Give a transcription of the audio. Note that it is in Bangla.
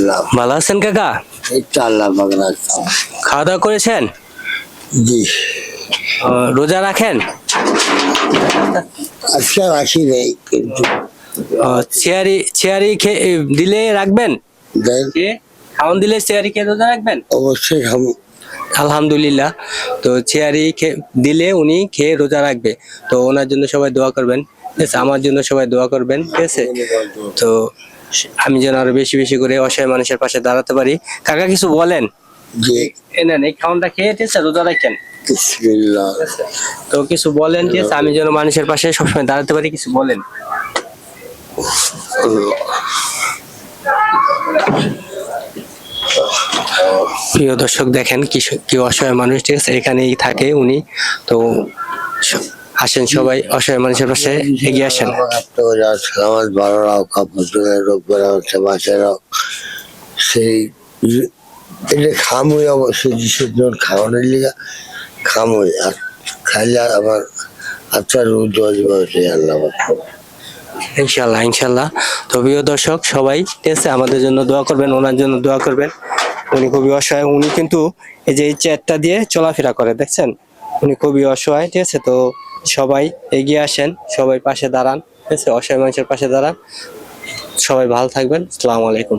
আলহামদুলিল্লাহ। ভালো আছেন কাকা? এই তো আল্লাহ পাক রাখছে। খাওয়া দাওয়া করেছেন? জি, রোজা রাখেন? আজকে রাখি নেই, কিন্তু চেয়ারি চেয়ারি দিলে রাখবেন? দেন খাওয়ান দিলে চেয়ারি খেয়ে রোজা রাখবেন? অবশ্যই খাবো। আলহামদুলিল্লাহ। তো চেয়ারি দিলে উনি খেয়ে রোজা রাখবে। তো ওনার জন্য সবাই দোয়া করবেন, ঠিক আছে? আমার জন্য সবাই দোয়া করবেন, ঠিক আছে? তো আমি যেন আরো বেশি বেশি করে অসহায় মানুষের পাশে দাঁড়াতে পারি। কাকা কিছু বলেন। জি, নেন এই খাওয়ানটা খেয়ে, ঠিক আছে, রোজা রাখেন। বিসমিল্লাহ। তো কিছু বলেন, ঠিক আছে? আমি যেন মানুষের পাশে সবসময় দাঁড়াতে পারি, কিছু বলেন। প্রিয় দর্শক দেখেন কি অসহায় মানুষ, ঠিক আছে? এখানেই থাকে উনি। তো আসেন সবাই অসহায় মানুষের পাশে এগিয়ে আসেন। আমার ভালো রাও, কাপড়ের রোগ বেড়া হচ্ছে, বাচ্চারাও সেই এটা খামই অবশ্যই, যিশুর জন্য খাওয়ানোর লিগা খামই, আর খাইলে আমার আচ্ছা রোদ হচ্ছে আল্লাহ। ইনশাল্লাহ ইনশাল্লাহ। তো প্রিয় দর্শক সবাই, ঠিক আছে, আমাদের জন্য দোয়া করবেন, ওনার জন্য দোয়া করবেন। উনি খুবই অসহায়। উনি কিন্তু এই যে এই চেয়ারটা দিয়ে চলাফেরা করে, দেখছেন? উনি খুবই অসহায়, ঠিক আছে? তো সবাই এগিয়ে আসেন, সবাই পাশে দাঁড়ান, ঠিক আছে? অসহায় মানুষের পাশে দাঁড়ান। সবাই ভালো থাকবেন। আসসালামু আলাইকুম।